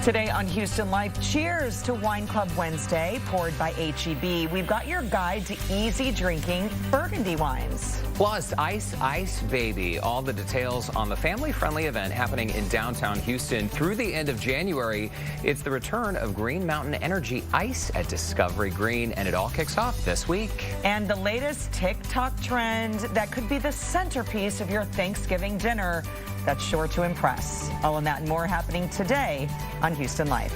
Today on Houston Life, cheers to Wine Club Wednesday, poured by HEB. We've got your guide to easy drinking Burgundy wines. Plus, Ice Baby. All the details on the family-friendly event happening in downtown Houston through the end of January. It's the return of Green Mountain Energy Ice at Discovery Green, and it all kicks off this week. And the latest TikTok trend that could be the centerpiece of your Thanksgiving dinner. That's sure to impress. All of that and more happening today on Houston Life.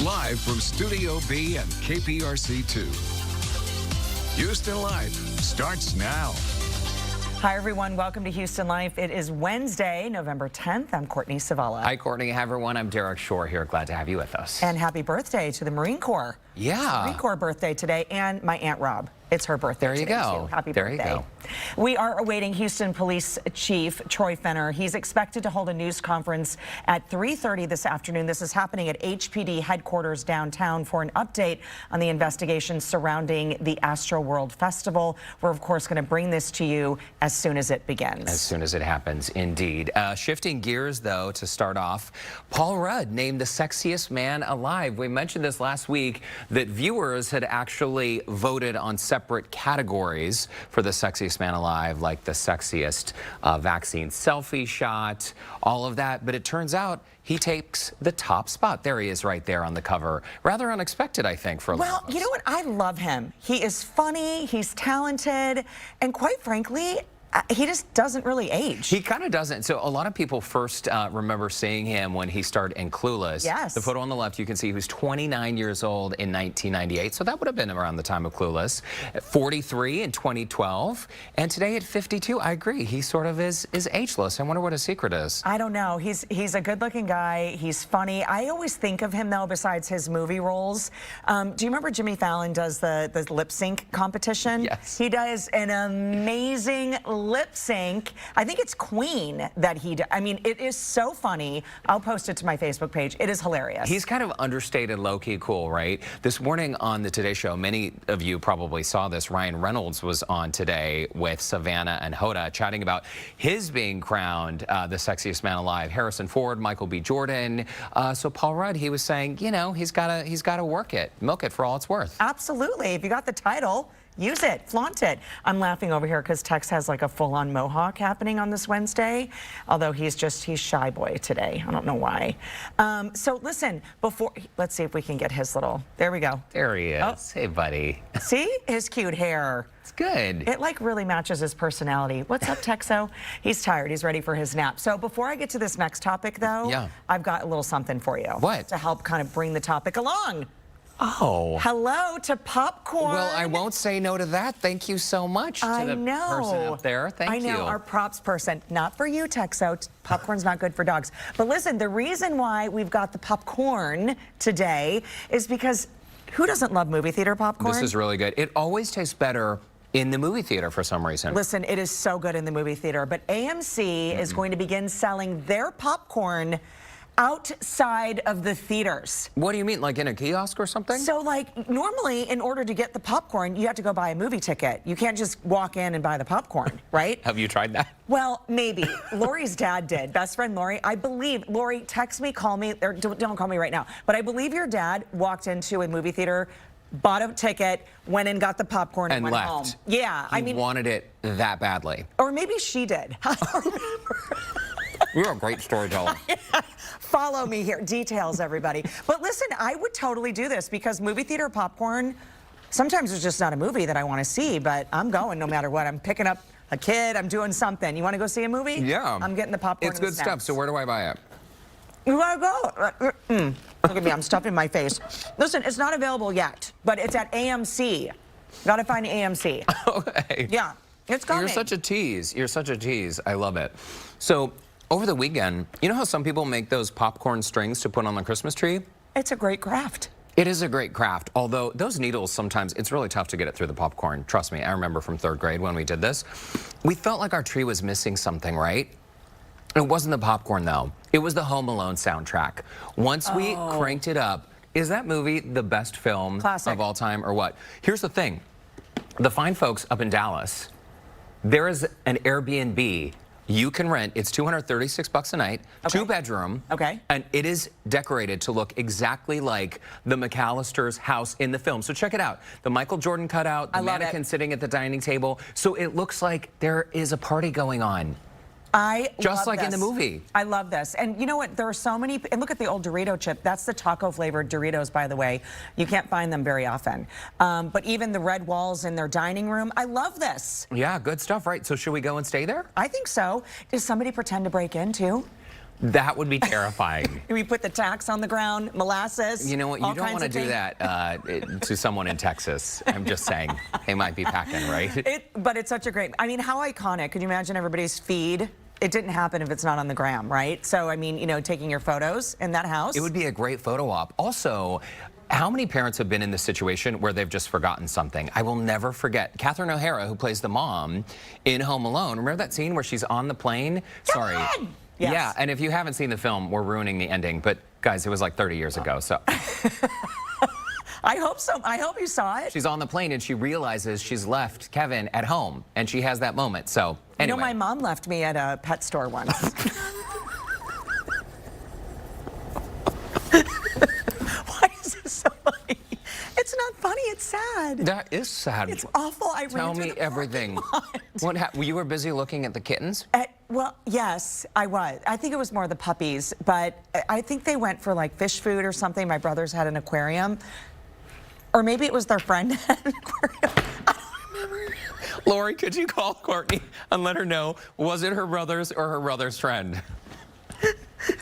Live from Studio B and KPRC2. Houston Life starts now. Hi, everyone. Welcome to Houston Life. It is Wednesday, November 10th. I'm Courtney Savala. Hi, Courtney. Hi, everyone. I'm Derek Shore here. Glad to have you with us. And happy birthday to the Marine Corps. Yeah. Marine Corps birthday today, and my Aunt Rob. It's her birthday today. There you go. Too. Happy birthday. There you go. We are awaiting Houston Police Chief Troy Fenner. He's expected to hold a news conference at 3:30 this afternoon. This is happening at HPD headquarters downtown for an update on the investigation surrounding the Astro World Festival. We're, of course, going to bring this to you as soon as it begins. As soon as it happens, indeed. Shifting gears, though, to start off, Paul Rudd named the sexiest man alive. We mentioned this last week that viewers had actually voted on separate categories for the sexiest man alive, like the sexiest vaccine selfie shot, all of that. But it turns out he takes the top spot. There he is right there on the cover. Rather unexpected, I think, for a lot of us. Well, you know what? I love him. He is funny, he's talented, and quite frankly, he just doesn't really age. He kind of doesn't. So a lot of people first remember seeing him when he starred in Clueless. Yes. The photo on the left, you can see he was 29 years old in 1998. So that would have been around the time of Clueless. At 43 in 2012. And today at 52, I agree. He sort of is ageless. I wonder what his secret is. I don't know. He's a good-looking guy. He's funny. I always think of him, though, besides his movie roles. Do you remember Jimmy Fallon does the lip sync competition? Yes. He does an amazing lip sync. I think it's Queen that he does. I mean, it is so funny. I'll post it to my Facebook page. It is hilarious. He's kind of understated, low-key cool, right? This morning on the Today Show, many of you probably saw this. Ryan Reynolds was on today with Savannah and Hoda chatting about his being crowned the sexiest man alive. Harrison Ford, Michael B. Jordan. So Paul Rudd, he was saying, you know, he's got to work it, milk it for all it's worth. Absolutely. If you got the title, use it, flaunt it. I'm laughing over here because Tex has like a full-on mohawk happening on this Wednesday, although he's shy boy today. I don't know why. So listen, let's see if we can get his little, there we go. There he is. Oh. Hey, buddy. See his cute hair. It's good. It like really matches his personality. What's up, Texo? He's tired. He's ready for his nap. So before I get to this next topic, though, yeah, I've got a little something for you. What? To help kind of bring the topic along. Oh. Hello to popcorn. Well, I won't say no to that. Thank you so much to the person up there. Thank you. I know, our props person. Not for you, Texo. Popcorn's not good for dogs. But listen, the reason why we've got the popcorn today is because who doesn't love movie theater popcorn? This is really good. It always tastes better in the movie theater for some reason. Listen, it is so good in the movie theater. But AMC is going to begin selling their popcorn outside of the theaters. What do you mean, like in a kiosk or something? So like normally in order to get the popcorn, you have to go buy a movie ticket. You can't just walk in and buy the popcorn, right? Have you tried that? Well, maybe. Lori's dad did. Best friend Lori. I believe, Lori, text me, call me, or don't call me right now. But I believe your dad walked into a movie theater, bought a ticket, went and got the popcorn and went left. home. Yeah, I mean, wanted it that badly. Or maybe she did. I don't remember. You're a great storyteller. Follow me here. Details, everybody. But listen, I would totally do this because movie theater popcorn, sometimes it's just not a movie that I want to see, but I'm going no matter what. I'm picking up a kid. I'm doing something. You want to go see a movie? Yeah. I'm getting the popcorn. It's good stuff. So where do I buy it? You want to go? Look at me. I'm stuffing my face. Listen, it's not available yet, but it's at AMC. Got to find AMC. Okay. Yeah. It's coming. You're such a tease. You're such a tease. I love it. So over the weekend, you know how some people make those popcorn strings to put on the Christmas tree? It's a great craft. It is a great craft, although those needles sometimes, it's really tough to get it through the popcorn. Trust me, I remember from 3rd grade when we did this. We felt like our tree was missing something, right? It wasn't the popcorn, though. It was the Home Alone soundtrack. Once we cranked it up, is that movie the best film Classic. of all time or what? Here's the thing. The fine folks up in Dallas, there is an Airbnb you can rent. It's $236 a night, Okay. 2-bedroom. Okay. And it is decorated to look exactly like the McAllister's house in the film. So check it out. The Michael Jordan cutout, the I love mannequin it. sitting at the dining table. So it looks like there is a party going on. love Just like in the this. movie. I love this. And you know what? There are so many, and look at the old Dorito chip. That's the taco flavored Doritos, by the way. You can't find them very often. But even the red walls in their dining room. I love this. Yeah, good stuff, right? So should we go and stay there? I think so. Does somebody pretend to break in too? That would be terrifying. We put the tacks on the ground, molasses. You know what? You don't want to do that to someone in Texas. I'm just saying. They might be packing, right? But it's such a great, I mean, how iconic. Could you imagine everybody's feed? It didn't happen if it's not on the gram, right? So, I mean, you know, taking your photos in that house. It would be a great photo op. Also, how many parents have been in this situation where they've just forgotten something? I will never forget. Catherine O'Hara, who plays the mom in Home Alone. Remember that scene where she's on the plane? Sorry. Yes. Yeah, and if you haven't seen the film, we're ruining the ending. But guys, it was like 30 years ago, so. I hope so. I hope you saw it. She's on the plane and she realizes she's left Kevin at home, and she has that moment. So anyway. You know, my mom left me at a pet store once. Why is this so funny? It's not funny. It's sad. That is sad. It's awful. I Tell ran through me the everything. What happened? You were busy looking at the kittens? Well, yes, I was. I think it was more the puppies, but I think they went for like fish food or something. My brothers had an aquarium. Or maybe it was their friend had an aquarium. I don't remember. Lori, could you call Courtney and let her know, was it her brother's or her brother's friend?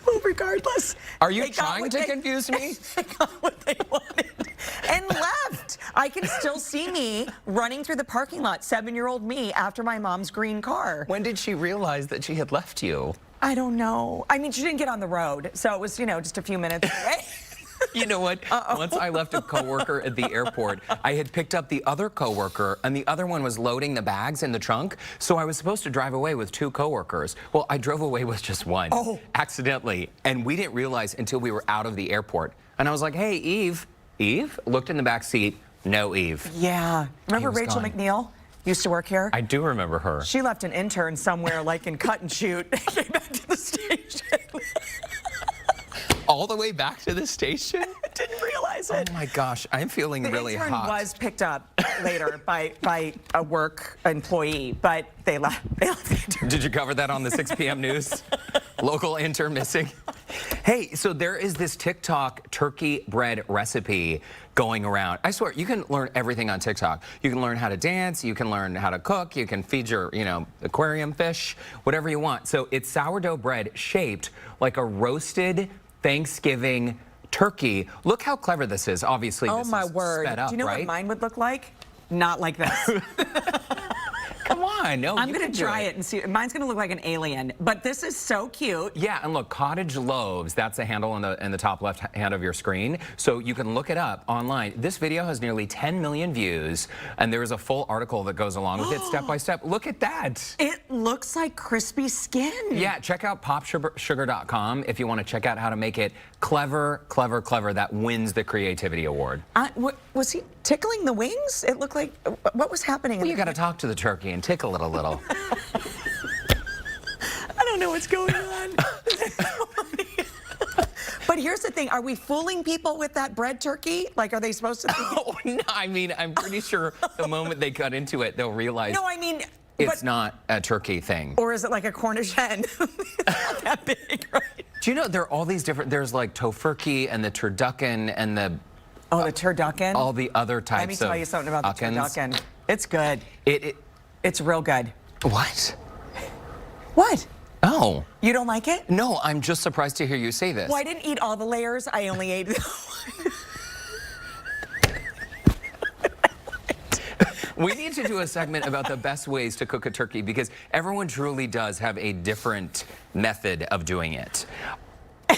Well, regardless. Are you they got trying what to they- confuse me? They got what they wanted and left. I can still see me running through the parking lot, 7-year-old me, after my mom's green car. When did she realize that she had left you? I don't know. I mean, she didn't get on the road, so it was, you know, just a few minutes away. You know what? Once I left a coworker at the airport, I had picked up the other coworker, and the other one was loading the bags in the trunk. So I was supposed to drive away with 2 coworkers. Well, I drove away with just one, accidentally, and we didn't realize until we were out of the airport. And I was like, "Hey, Eve." Eve looked in the back seat. No Eve. Yeah. Remember was Rachel gone. McNeil? Used to work here. I do remember her. She left an intern somewhere, like in cut and shoot. Came back to the station. All the way back to the station? Didn't realize it. Oh my gosh, I'm feeling really intern hot. was picked up later by a work employee, but they left. They left the intern. Did you cover that on the 6 p.m. news? Local intern missing. Hey, so there is this TikTok turkey bread recipe going around. I swear, you can learn everything on TikTok. You can learn how to dance, you can learn how to cook, you can feed your, aquarium fish, whatever you want. So it's sourdough bread shaped like a roasted Thanksgiving turkey. Look how clever this is. Obviously, Oh this my is word! sped up, Do you know right? what mine would look like? Not like this. Come on, no, I'm you gonna can do try it and see. Mine's gonna look like an alien, but this is so cute. Yeah, and look, cottage loaves, that's the handle in the top left hand of your screen. So you can look it up online. This video has nearly 10 million views, and there is a full article that goes along with it step by step. Look at that. It looks like crispy skin. Yeah, check out popsugar.com if you want to check out how to make it clever, clever, clever. That wins the creativity award. Was he tickling the wings? It looked like, what was happening? Well, you got to talk to the turkey and tickle it a little. I don't know what's going on. But here's the thing, are we fooling people with that bread turkey? Like, are they supposed to think? Oh, no, I mean, I'm pretty sure the moment they cut into it, they'll realize No, I mean, it's not a turkey thing. Or is it like a Cornish hen? It's not that big, right? Do you know there are all these different, there's like tofurkey and the turducken and the... Oh, the turducken? All the other types Let me of tell you something about the duckens. turducken. It's good. It's real good. What? What? Oh. You don't like it? No, I'm just surprised to hear you say this. Well, I didn't eat all the layers. I only ate We need to do a segment about the best ways to cook a turkey because everyone truly does have a different method of doing it. Are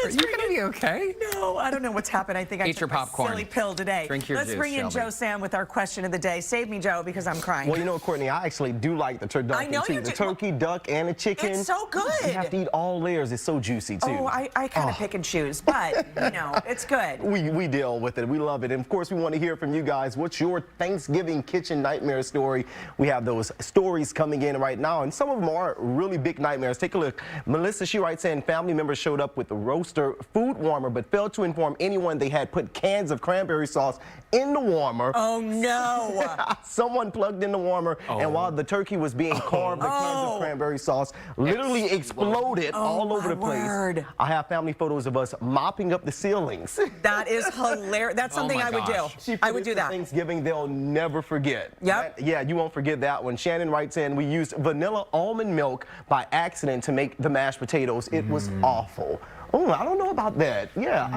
you going to be you okay? No, I don't know what's happened. I think I Eat took your my popcorn. silly pill today. Drink your Let's juice, bring in Shelby. Joe Sam with our question of the day. Save me, Joe, because I'm crying. Well, you know, Courtney, I actually do like the turducken I know too. you The do. turkey, duck, and the chicken. It's so good. You have to eat all layers. It's so juicy too. Oh, I kind of pick and choose, but you know, it's good. We deal with it. We love it. And of course, we want to hear from you guys. What's your Thanksgiving kitchen nightmare story? We have those stories coming in right now, and some of them are really big nightmares. Take a look. Melissa, she writes in, family members showed up with the roaster food warmer, but failed to inform anyone they had put cans of cranberry sauce in the warmer. Oh no! Someone plugged in the warmer, and while the turkey was being carved, the cans of cranberry sauce literally exploded all over the place. Word. I have family photos of us mopping up the ceilings. That is hilarious. That's something my I would gosh. do. I would do that. Thanksgiving they'll never forget. Yep. Yeah, you won't forget that one. Shannon writes in, we used vanilla almond milk by accident to make the mashed potatoes. It was awful. Oh, I don't know about that. Yeah,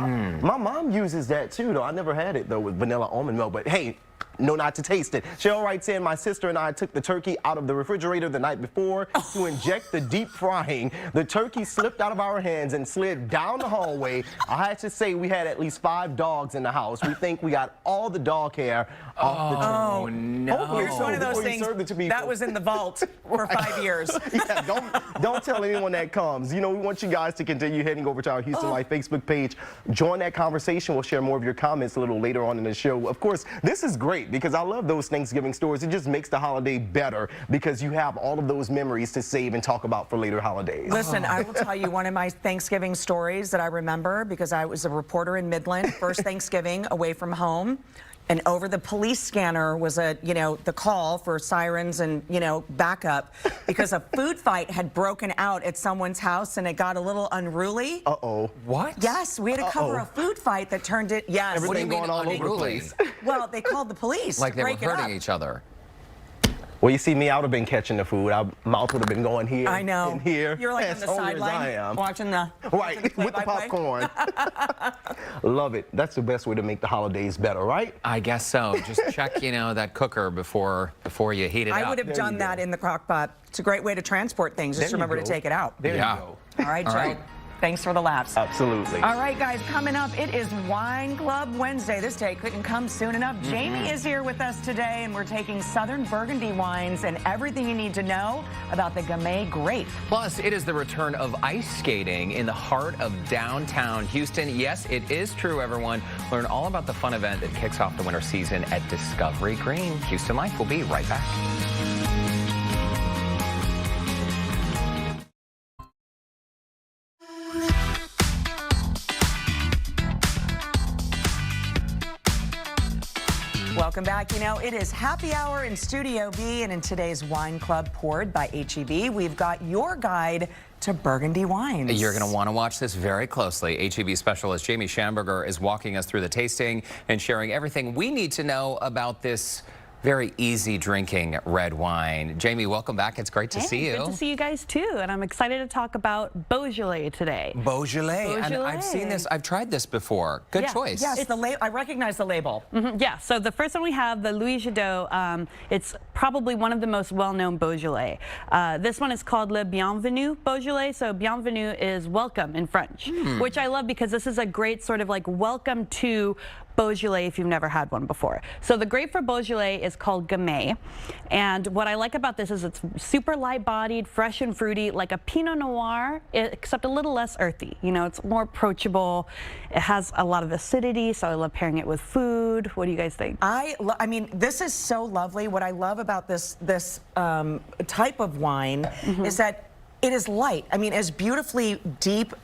my mom uses that too, though. I never had it, though, with vanilla almond milk. But hey, know not to taste it. Cheryl writes in, my sister and I took the turkey out of the refrigerator the night before to inject the deep frying. The turkey slipped out of our hands and slid down the hallway. I had to say we had at least 5 dogs in the house. We think we got all the dog hair off the turkey. Oh, no. Hopefully Here's one of those before you things serve it to people. that was in the vault for 5 years. Yeah, don't tell anyone that comes. You know, we want you guys to continue heading over to our Houston Life Facebook page. Join that conversation. We'll share more of your comments a little later on in the show. Of course, this is great because I love those Thanksgiving stories. It just makes the holiday better because you have all of those memories to save and talk about for later holidays. Listen, I will tell you one of my Thanksgiving stories that I remember because I was a reporter in Midland, first Thanksgiving away from home. And over the police scanner was the call for sirens and, backup because a food fight had broken out at someone's house and it got a little unruly. Uh-oh. What? Yes, we had to cover a food fight that turned it, yes. Everything What do you mean going all over the unruly? place. Well, they called the police Like to they were break it up. hurting each other. Well, you see me, I would have been catching the food. Our mouth would have been going here I know. and here. You're like on as the hungry as I sideline am. watching the Right, with the play-by-play. popcorn. Love it. That's the best way to make the holidays better, right? I guess so. Just check, that cooker before you heat it up. I would have done that in the crock pot. It's a great way to transport things. Just There you remember to go. take it out. There Yeah. you go. All right, All Joe. right. Thanks for the laughs. Absolutely. All right, guys, coming up, it is Wine Club Wednesday. This day couldn't come soon enough. Jamie is here with us today, and we're taking Southern Burgundy wines and everything you need to know about the Gamay grape. Plus, it is the return of ice skating in the heart of downtown Houston. Yes, it is true, everyone. Learn all about the fun event that kicks off the winter season at Discovery Green. Houston Life will be right back. Welcome back. It is happy hour in Studio B, and in today's Wine Club poured by HEB, we've got your guide to Burgundy wines. You're going to want to watch this very closely. HEB specialist Jamie Schamberger is walking us through the tasting and sharing everything we need to know about this very easy drinking red wine. Jamie, welcome back. It's great to see you. Good to see you guys too, and I'm excited to talk about Beaujolais today. Beaujolais. And I've seen this. I've tried this before. Good Yeah. choice. Yes, I recognize the label. Yeah, so the first one we have, the Louis Jadot, it's probably one of the most well-known Beaujolais. This one is called Le Bienvenu Beaujolais, so Bienvenue is welcome in French, which I love because this is a great sort of like welcome to Beaujolais if you've never had one before. So the grape for Beaujolais is called Gamay, and what I like about this is it's super light-bodied, fresh and fruity, like a Pinot Noir, except a little less earthy. It's more approachable. It has a lot of acidity, so I love pairing it with food. What do you guys think? I mean, this is so lovely. What I love about this type of wine is that it is light. I mean, as beautifully deep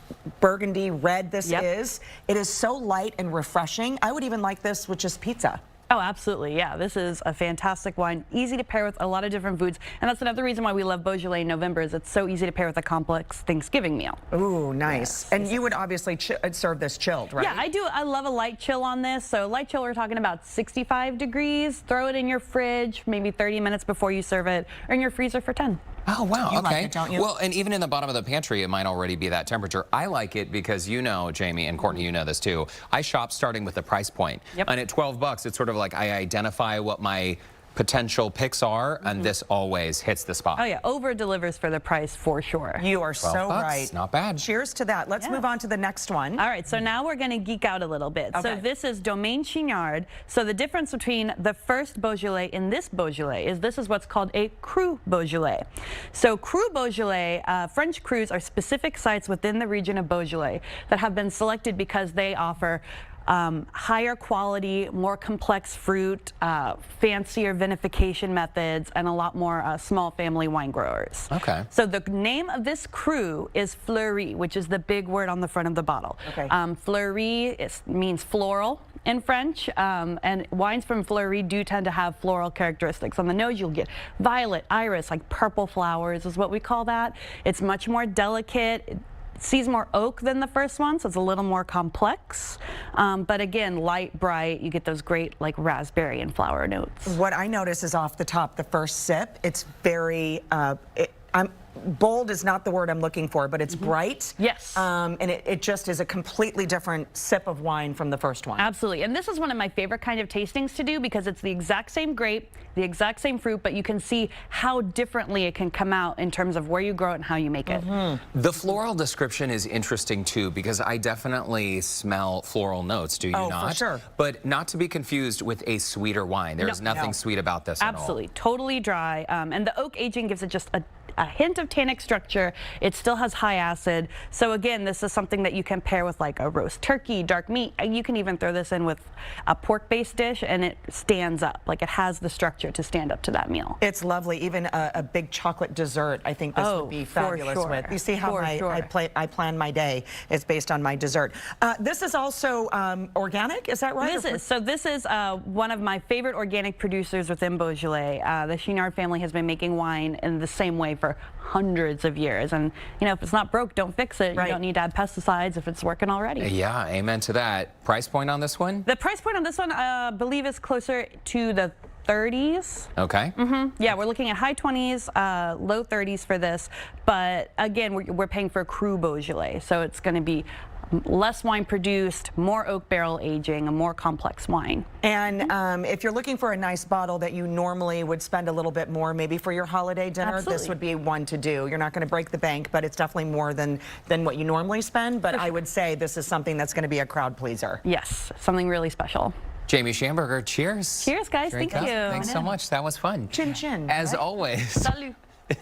burgundy red this is, it is so light and refreshing. I would even like this with just pizza. Oh, absolutely. Yeah, this is a fantastic wine, easy to pair with a lot of different foods. And that's another reason why we love Beaujolais in November is it's so easy to pair with a complex Thanksgiving meal. Ooh, nice. Yes. And you would obviously serve this chilled, right? Yeah, I do. I love a light chill on this. So light chill, we're talking about 65 degrees. Throw it in your fridge, maybe 30 minutes before you serve it, or in your freezer for 10. Oh, wow. You okay. like it, don't you? Well, and even in the bottom of the pantry, it might already be that temperature. I like it because Jamie, and Courtney, you know this too. I shop starting with the price point. Yep. And at $12, it's sort of like I identify what my potential picks are, and this always hits the spot. Oh yeah, over delivers for the price for sure. You are so $12, right. not bad. Cheers to that. Let's move on to the next one. All right, so now we're going to geek out a little bit. So Okay. this is Domaine Chignard. So the difference between the first Beaujolais and this Beaujolais is this is what's called a Cru Beaujolais. So Cru Beaujolais, French crus are specific sites within the region of Beaujolais that have been selected because they offer higher quality, more complex fruit, fancier vinification methods, and a lot more small family wine growers. Okay. So the name of this cru is Fleury, which is the big word on the front of the bottle. Okay. Fleury means floral in French, and wines from Fleury do tend to have floral characteristics. On the nose, you'll get violet, iris, like purple flowers is what we call that. It's much more delicate. Sees more oak than the first one, so it's a little more complex. But again, light, bright, you get those great like raspberry and flower notes. What I notice is off the top, the first sip, it's very, bold is not the word I'm looking for, but it's bright. Yes. And it just is a completely different sip of wine from the first one. Absolutely, and this is one of my favorite kind of tastings to do because it's the exact same grape, the exact same fruit, but you can see how differently it can come out in terms of where you grow it and how you make it. The floral description is interesting too because I definitely smell floral notes, do you Oh, not? for sure. But not to be confused with a sweeter wine. There's nothing No. sweet about this at all. Absolutely, totally dry, and the oak aging gives it just a hint of tannic structure. It still has high acid. So again, this is something that you can pair with like a roast turkey, dark meat. You can even throw this in with a pork-based dish and it stands up. Like it has the structure to stand up to that meal. It's lovely. Even a big chocolate dessert, I think this would be for fabulous sure. with. You see how For sure. I plan my day is based on my dessert. This is also organic, is that right? This is one of my favorite organic producers within Beaujolais. The Chignard family has been making wine in the same way for hundreds of years. And, you know, if it's not broke, don't fix it. Right. You don't need to add pesticides if it's working already. Yeah, amen to that. Price point on this one? The price point on this one, I believe, is closer to the 30s. Okay. Yeah, we're looking at high 20s, low 30s for this. But again, we're paying for a Cru Beaujolais, so it's going to be less wine produced, more oak barrel aging, a more complex wine. And if you're looking for a nice bottle that you normally would spend a little bit more, maybe for your holiday dinner, Absolutely. this would be one to do. You're not going to break the bank, but it's definitely more than what you normally spend. But I would say this is something that's going to be a crowd pleaser. Yes, something really special. Jamie Schamberger, cheers. Cheers, guys. Drink Thank up. you. Thanks so much. That was fun. Chin chin. As right? always. Salut.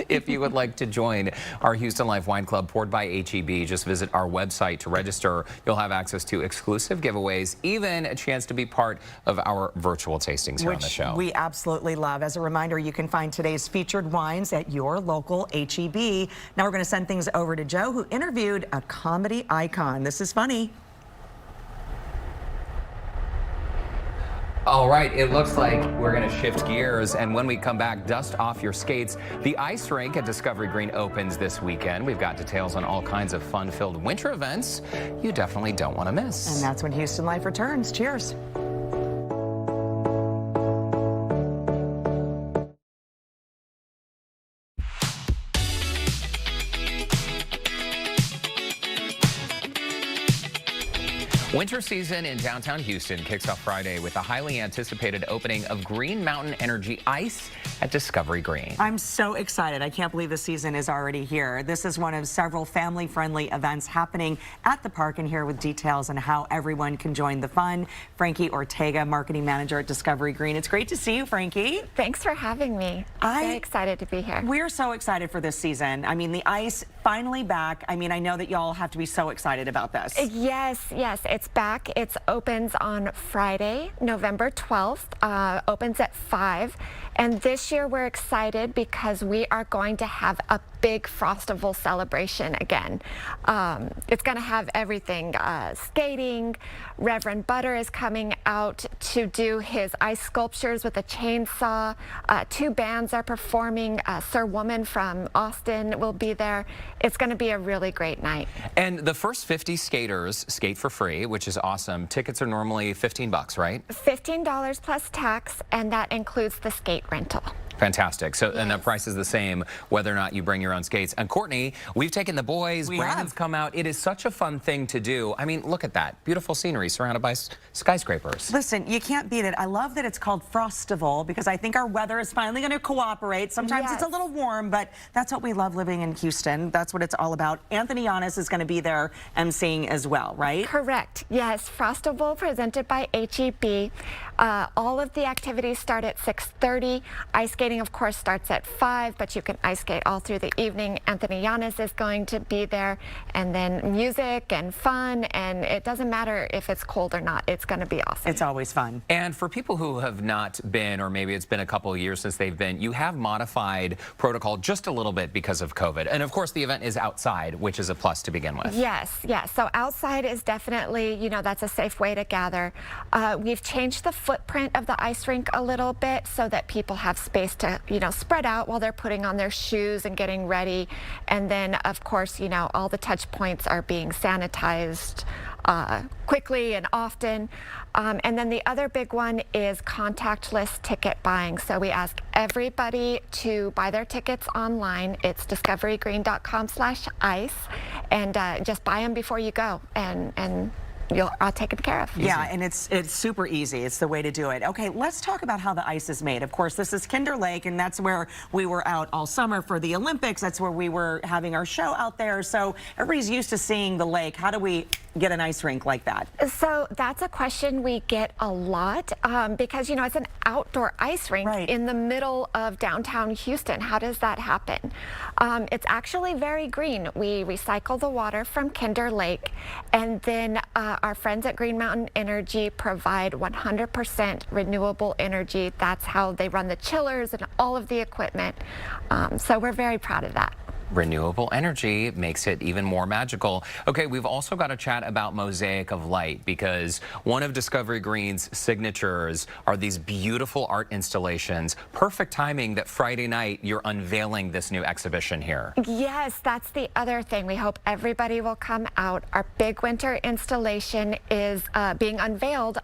If you would like to join our Houston Life Wine Club poured by HEB, just visit our website to register. You'll have access to exclusive giveaways, even a chance to be part of our virtual tastings here on the show. We absolutely love. As a reminder, you can find today's featured wines at your local HEB. Now we're going to send things over to Joe, who interviewed a comedy icon. This is funny. All right, it looks like we're going to shift gears, and when we come back, dust off your skates. The ice rink at Discovery Green opens this weekend. We've got details on all kinds of fun-filled winter events you definitely don't want to miss. And that's when Houston Life returns. Cheers. Winter season in downtown Houston kicks off Friday with the highly anticipated opening of Green Mountain Energy Ice at Discovery Green. I'm so excited. I can't believe the season is already here. This is one of several family-friendly events happening at the park, and here with details on how everyone can join the fun. Frankie Ortega, marketing manager at Discovery Green. It's great to see you, Frankie. Thanks for having me. I'm very excited to be here. We're so excited for this season. I mean, the ice finally back. I mean, I know that y'all have to be so excited about this. Yes, it's back. It opens on Friday, November 12th, opens at 5. And this year we're excited because we are going to have a big Frostival celebration again. It's going to have everything, skating. Reverend Butter is coming out to do his ice sculptures with a chainsaw. 2 bands are performing. Sir Woman from Austin will be there. It's going to be a really great night. And the first 50 skaters skate for free, which is awesome. Tickets are normally $15, right? $15 plus tax, and that includes the skate rental. Fantastic. So, and the price is the same whether or not you bring your own skates. And Courtney, we've taken the boys. Brandon's come out. It is such a fun thing to do. I mean, look at that. Beautiful scenery surrounded by skyscrapers. Listen, you can't beat it. I love that it's called Frostival because I think our weather is finally going to cooperate. Sometimes it's a little warm, but that's what we love living in Houston. That's what it's all about. Anthony Yanis is going to be there emceeing as well, right? Correct. Yes, Frostival presented by HEB. All of the activities start at 6:30. Ice skating, of course, starts at 5, but you can ice skate all through the evening. Anthony Yanis is going to be there, and then music and fun, and it doesn't matter if it's cold or not. It's going to be awesome. It's always fun. And for people who have not been, or maybe it's been a couple of years since they've been, you have modified protocol just a little bit because of COVID. And of course, the event is outside, which is a plus to begin with. Yes, yes. So outside is definitely, you know, that's a safe way to gather. We've changed the footprint of the ice rink a little bit so that people have space to, you know, spread out while they're putting on their shoes and getting ready. And then, of course, you know, all the touch points are being sanitized quickly and often. And then the other big one is contactless ticket buying. So we ask everybody to buy their tickets online. It's discoverygreen.com/ice, and just buy them before you go, and you're all taken care of. Yeah, and it's super easy. It's the way to do it. Okay, let's talk about how the ice is made. Of course, this is Kinder Lake, and that's where we were out all summer for the Olympics. That's where we were having our show out there. So everybody's used to seeing the lake. How do we get an ice rink like that? So that's a question we get a lot because, you know, it's an outdoor ice rink in the middle of downtown Houston. How does that happen? It's actually very green. We recycle the water from Kinder Lake, and then our friends at Green Mountain Energy provide 100% renewable energy. That's how they run the chillers and all of the equipment. So we're very proud of that. Renewable energy makes it even more magical. Okay, we've also got to chat about Mosaic of Light because one of Discovery Green's signatures are these beautiful art installations. Perfect timing that Friday night you're unveiling this new exhibition here. Yes, that's the other thing. We hope everybody will come out. Our big winter installation is being unveiled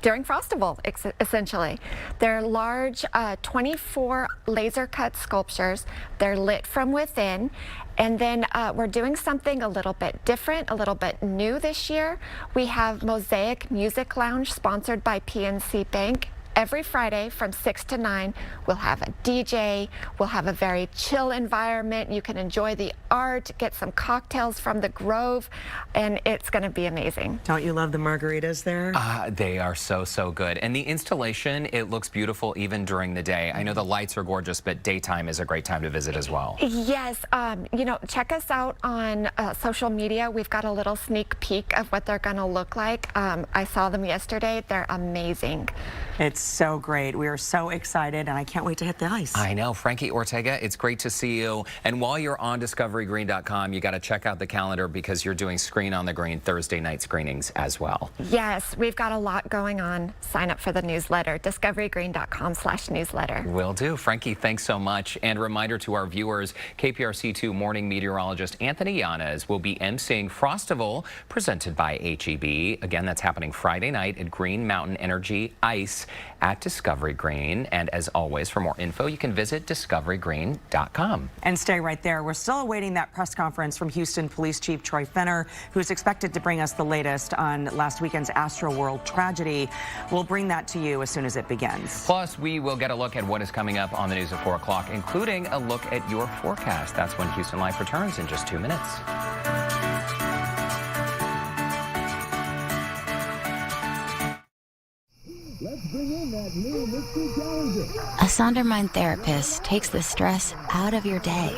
during Frostival, essentially. They're large 24 laser cut sculptures. They're lit from within. And then we're doing something a little bit different, a little bit new this year. We have Mosaic Music Lounge sponsored by PNC Bank. Every Friday from 6 to 9, we'll have a DJ. We'll have a very chill environment. You can enjoy the art, get some cocktails from the Grove, and it's going to be amazing. Don't you love the margaritas there? They are so, so good. And the installation, it looks beautiful even during the day. I know the lights are gorgeous, but daytime is a great time to visit as well. Yes, you know, check us out on social media. We've got a little sneak peek of what they're going to look like. I saw them yesterday. They're amazing. It's so great. We are so excited, and I can't wait to hit the ice. I know. Frankie Ortega, it's great to see you. And while you're on discoverygreen.com, you got to check out the calendar because you're doing Screen on the Green Thursday night screenings as well. Yes, we've got a lot going on. Sign up for the newsletter, discoverygreen.com/newsletter. Will do. Frankie, thanks so much. And reminder to our viewers, KPRC2 morning meteorologist Anthony Yanis will be emceeing Frostival presented by HEB. Again, that's happening Friday night at Green Mountain Energy Ice at Discovery Green. And as always, for more info, you can visit discoverygreen.com. And stay right there. We're still awaiting that press conference from Houston Police Chief Troy Fenner, who's expected to bring us the latest on last weekend's Astroworld tragedy. We'll bring that to you as soon as it begins. Plus, we will get a look at what is coming up on the news at 4 o'clock, including a look at your forecast. That's when Houston Life returns in just 2 minutes. Let's bring in that new mystery challenger. A Sondermind therapist takes the stress out of your day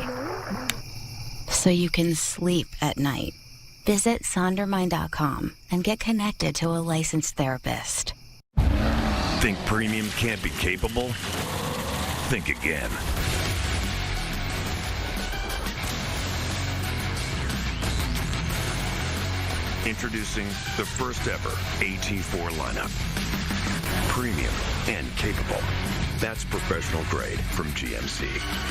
so you can sleep at night. Visit Sondermind.com and get connected to a licensed therapist. Think premium can't be capable? Think again. Introducing the first ever AT4 lineup. Premium and capable. That's professional grade from GMC.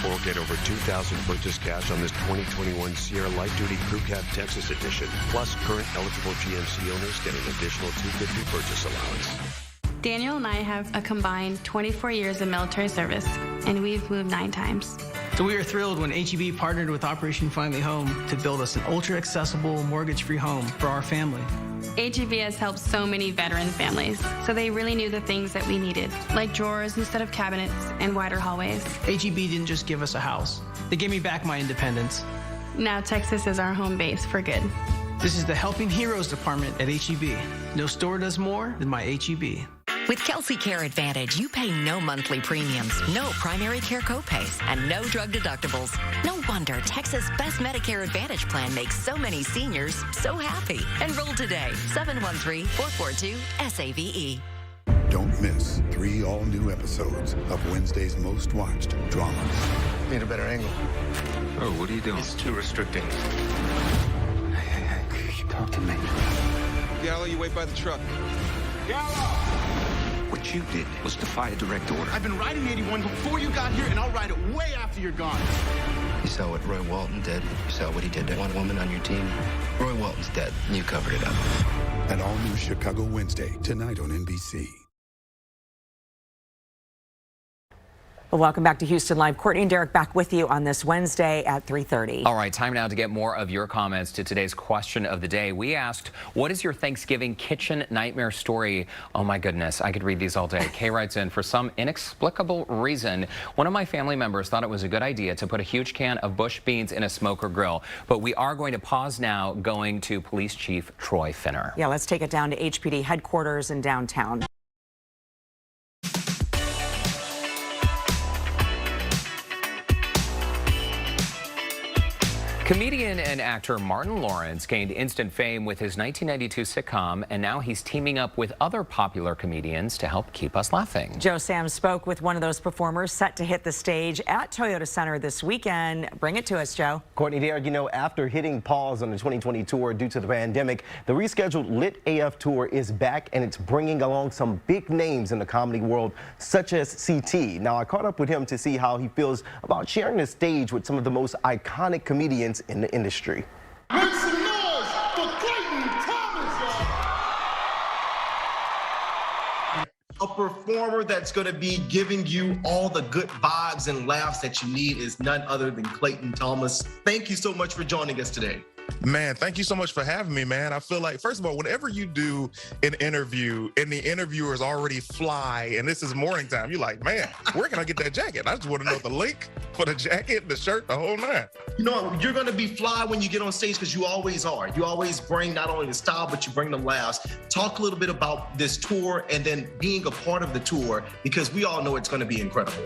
Or get over $2,000 purchase cash on this 2021 Sierra Light Duty Crew Cab Texas Edition. Plus, current eligible GMC owners get an additional $250 purchase allowance. Daniel and I have a combined 24 years of military service, and we've moved 9 times. So we were thrilled when HEB partnered with Operation Finally Home to build us an ultra-accessible, mortgage-free home for our family. HEB has helped so many veteran families, so they really knew the things that we needed, like drawers instead of cabinets and wider hallways. HEB didn't just give us a house. They gave me back my independence. Now Texas is our home base for good. This is the Helping Heroes department at HEB. No store does more than my HEB. With Kelsey Care Advantage, you pay no monthly premiums, no primary care copays, and no drug deductibles. No wonder Texas' best Medicare Advantage plan makes so many seniors so happy. Enroll today, 713-442-SAVE. Don't miss 3 all-new episodes of Wednesday's most watched dramas. Need a better angle. Oh, what are you doing? It's too restricting. Hey, talk to me. Gallo, you wait by the truck. Gallo! What you did was defy a direct order. I've been riding 81 before you got here, and I'll ride it way after you're gone. You saw what Roy Walton did. You saw what he did to one woman on your team. Roy Walton's dead. You covered it up. An all-new Chicago Wednesday, tonight on NBC. Well, welcome back to Houston Live. Courtney and Derek back with you on this Wednesday at 3:30. All right, time now to get more of your comments to today's question of the day. We asked, what is your Thanksgiving kitchen nightmare story? Oh my goodness, I could read these all day. Kay writes in, for some inexplicable reason, one of my family members thought it was a good idea to put a huge can of bush beans in a smoker grill. But we are going to pause now, going to Police Chief Troy Finner. Yeah, let's take it down to HPD headquarters in downtown. Comedian and actor Martin Lawrence gained instant fame with his 1992 sitcom, and now he's teaming up with other popular comedians to help keep us laughing. Joe Sam spoke with one of those performers set to hit the stage at Toyota Center this weekend. Bring it to us, Joe. Courtney, Derek, you know, after hitting pause on the 2020 tour due to the pandemic, the rescheduled Lit AF tour is back, and it's bringing along some big names in the comedy world, such as CT. Now, I caught up with him to see how he feels about sharing the stage with some of the most iconic comedians in the industry. Make some noise for Clayton Thomas. A performer that's going to be giving you all the good vibes and laughs that you need is none other than Clayton Thomas. Thank you so much for joining us today. Man, thank you so much for having me, man. I feel like, first of all, whenever you do an interview and the interviewers already fly and this is morning time, you're like, man, where can I get that jacket? I just want to know the link for the jacket, the shirt, the whole nine. You know, you're going to be fly when you get on stage because you always are. You always bring not only the style, but you bring the laughs. Talk a little bit about this tour and then being a part of the tour, because we all know it's going to be incredible.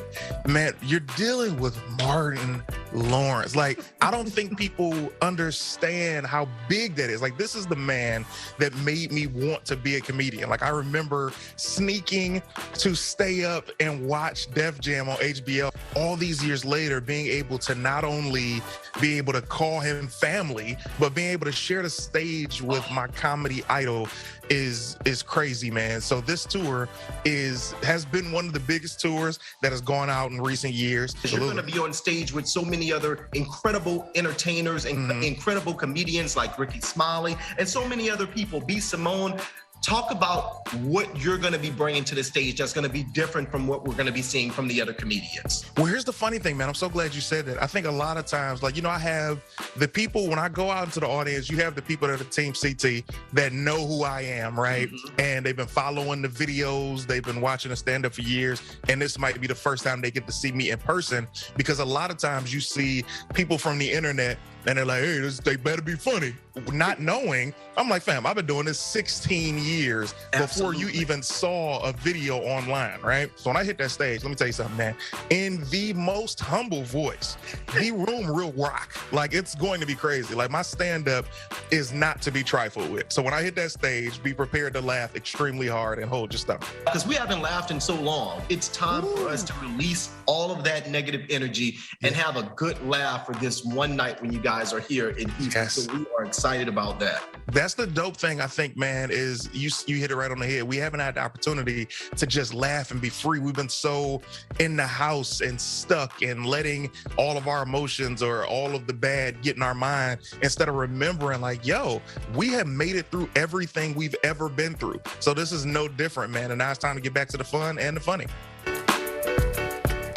Man, you're dealing with Martin Lawrence. Like, I don't think people understand how big that is. Like, this is the man that made me want to be a comedian. Like, I remember sneaking to stay up and watch Def Jam on HBO. All these years later, being able to not only be able to call him family, but being able to share the stage with my comedy idol is crazy, man. So this tour has been one of the biggest tours that has gone out in recent years. You're going to be on stage with so many other incredible entertainers and incredible comedians like Ricky Smiley and so many other people. B. Simone. Talk about what you're going to be bringing to the stage that's going to be different from what we're going to be seeing from the other comedians. Well, here's the funny thing, man. I'm so glad you said that. I think a lot of times, like, you know, I have the people, when I go out into the audience, you have the people that are Team CT that know who I am, right? And they've been following the videos. They've been watching the stand-up for years. And this might be the first time they get to see me in person, because a lot of times you see people from the internet and they're like, hey, they better be funny. Not knowing, I'm like, fam, I've been doing this 16 years before you even saw a video online, right? So when I hit that stage, let me tell you something, man. In the most humble voice, the room will rock. Like, it's going to be crazy. Like, my stand-up is not to be trifled with. So when I hit that stage, be prepared to laugh extremely hard and hold your stomach. Because we haven't laughed in so long. It's time for us to release all of that negative energy and have a good laugh for this one night when you guys guys are here in Houston. Yes. So we are excited about that. That's the dope thing, I think, man, is you hit it right on the head. We haven't had the opportunity to just laugh and be free. We've been so in the house and stuck and letting all of our emotions or all of the bad get in our mind instead of remembering like, yo, we have made it through everything we've ever been through. So this is no different, man. And now it's time to get back to the fun and the funny.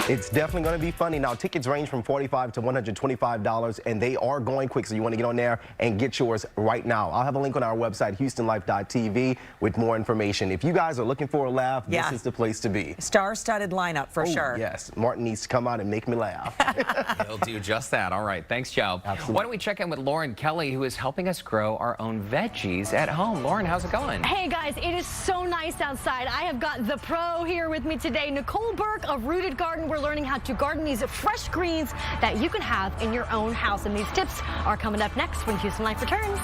It's definitely going to be funny. Now, tickets range from $45 to $125, and they are going quick, so you want to get on there and get yours right now. I'll have a link on our website, HoustonLife.tv, with more information. If you guys are looking for a laugh, this is the place to be. Star-studded lineup for sure. Yes, Martin needs to come out and make me laugh. He'll do just that. All right, thanks, Joe. Absolutely. Why don't we check in with Lauren Kelly, who is helping us grow our own veggies at home. Lauren, how's it going? Hey guys, it is so nice outside. I have got the pro here with me today, Nicole Burke of Rooted Garden. We're learning how to garden these fresh greens that you can have in your own house. And these tips are coming up next when Houston Life returns.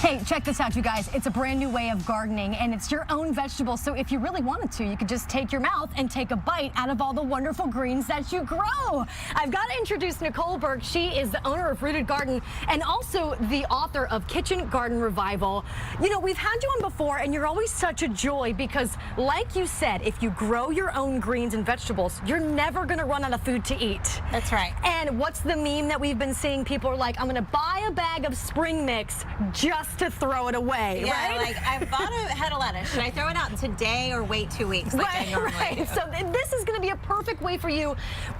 Hey, check this out, you guys. It's a brand new way of gardening, and it's your own vegetables. So if you really wanted to, you could just take your mouth and take a bite out of all the wonderful greens that you grow. I've got to introduce Nicole Burke. She is the owner of Rooted Garden and also the author of Kitchen Garden Revival. You know, we've had you on before, and you're always such a joy because, like you said, if you grow your own greens and vegetables, you're never going to run out of food to eat. That's right. And what's the meme that we've been seeing? People are like, I'm going to buy a bag of spring mix just to throw it away, yeah, right? like I bought a head of lettuce. Should I throw it out today or wait 2 weeks like I normally do? So this is going to be a perfect way for you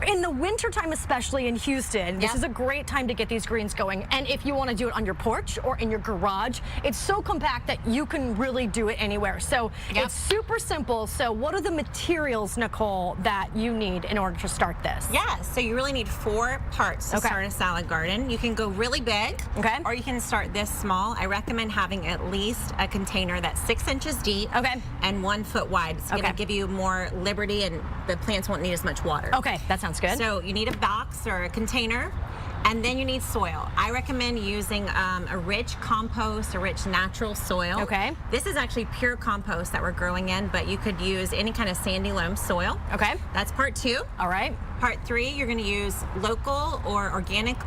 in the wintertime, especially in Houston. This is a great time to get these greens going. And if you want to do it on your porch or in your garage, it's so compact that you can really do it anywhere. So it's super simple. So what are the materials, Nicole, that you need in order to start this? Yeah, so you really need 4 parts to start a salad garden. You can go really big, or you can start this small. I recommend having at least a container that's 6 inches deep and 1 foot wide. It's going to give you more liberty and the plants won't need as much water. Okay, that sounds good. So you need a box or a container. And then you need soil. I recommend using a rich compost, a rich natural soil. Okay. This is actually pure compost that we're growing in, but you could use any kind of sandy loam soil. Okay. That's part 2. All right. Part 3, you're going to use local or organic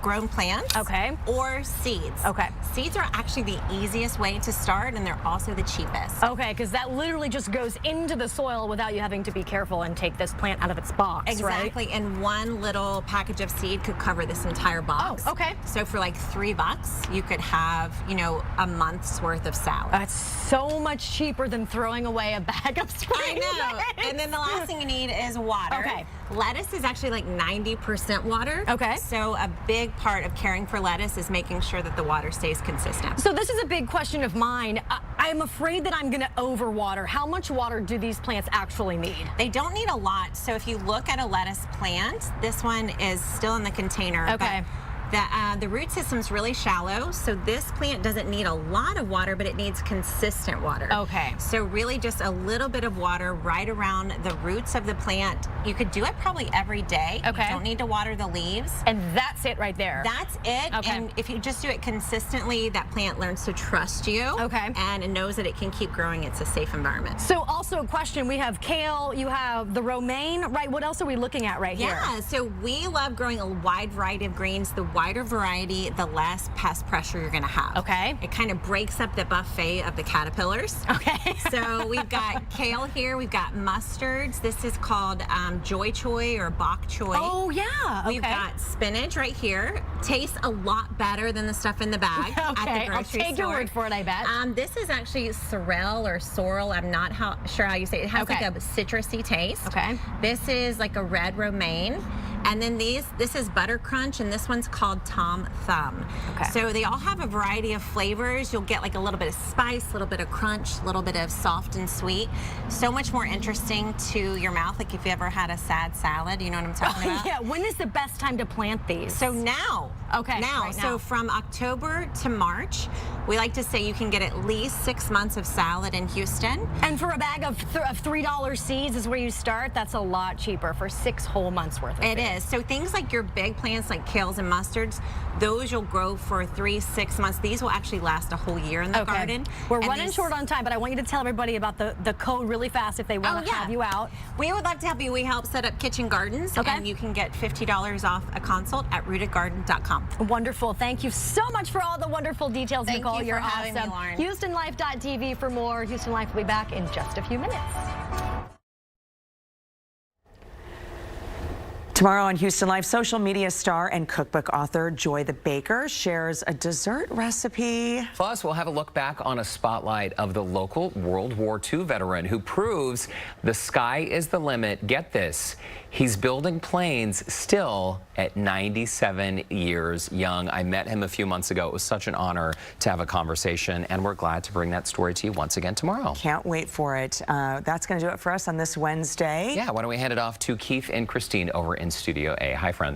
grown plants. Okay. Or seeds. Okay. Seeds are actually the easiest way to start, and they're also the cheapest. Okay, because that literally just goes into the soil without you having to be careful and take this plant out of its box, Exactly, right? and 1 little package of seed could cover this entire box. Oh, okay. So for like $3, you could have, you know, a month's worth of salad. That's so much cheaper than throwing away a bag of spring I know. And then the last thing you need is water. Okay. Lettuce is actually like 90% water. Okay. So a big part of caring for lettuce is making sure that the water stays consistent. So this is a big question of mine. I'm afraid that I'm going to overwater. How much water do these plants actually need? They don't need a lot. So if you look at a lettuce plant, this one is still in the container. Okay. The root system's really shallow, so this plant doesn't need a lot of water, but it needs consistent water. Okay. So really just a little bit of water right around the roots of the plant. You could do it probably every day. Okay. You don't need to water the leaves. And that's it right there. That's it. Okay. And if you just do it consistently, that plant learns to trust you. Okay. And it knows that it can keep growing. It's a safe environment. So also a question, we have kale, you have the romaine, right? What else are we looking at right here? Yeah, so we love growing a wide variety of greens. The wider variety, the less pest pressure you're gonna have. Okay. It kind of breaks up the buffet of the caterpillars. Okay. So we've got kale here, we've got mustards. This is called joy choy or bok choy. Oh yeah, okay. We've got spinach right here. Tastes a lot better than the stuff in the bag at the Okay, grocery I'll take your store. word for it, I bet. This is actually sorrel or sorrel. I'm not sure how you say it. It has like a citrusy taste. Okay. This is like a red romaine. And then this is butter crunch, and this one's called Tom Thumb. Okay. So they all have a variety of flavors. You'll get like a little bit of spice, a little bit of crunch, a little bit of soft and sweet. So much more interesting to your mouth, like if you ever had a sad salad, you know what I'm talking about? Yeah, when is the best time to plant these? So now. Okay, Now. right now. So from October to March, we like to say you can get at least 6 months of salad in Houston. And for a bag of $3 seeds is where you start. That's a lot cheaper for 6 whole months worth of It food. is. So things like your big plants like kales and mustards, those you'll grow for 3-6 months. These will actually last a whole year in the garden. We're running short on time, but I want you to tell everybody about the code really fast if they want to have you out. We would love to help you. We help set up kitchen gardens, and you can get $50 off a consult at rootedgarden.com. Wonderful. Thank you so much for all the wonderful details, Thank Nicole. you You're for having awesome. me, Lauren. HoustonLife.tv for more. Houston Life will be back in just a few minutes. Tomorrow on Houston Life, social media star and cookbook author Joy the Baker shares a dessert recipe. Plus, we'll have a look back on a spotlight of the local World War II veteran who proves the sky is the limit. Get this, he's building planes still at 97 years young. I met him a few months ago. It was such an honor to have a conversation, and we're glad to bring that story to you once again tomorrow. Can't wait for it. That's going to do it for us on this Wednesday. Yeah, why don't we hand it off to Keith and Christine over in Studio A. Hi, friends.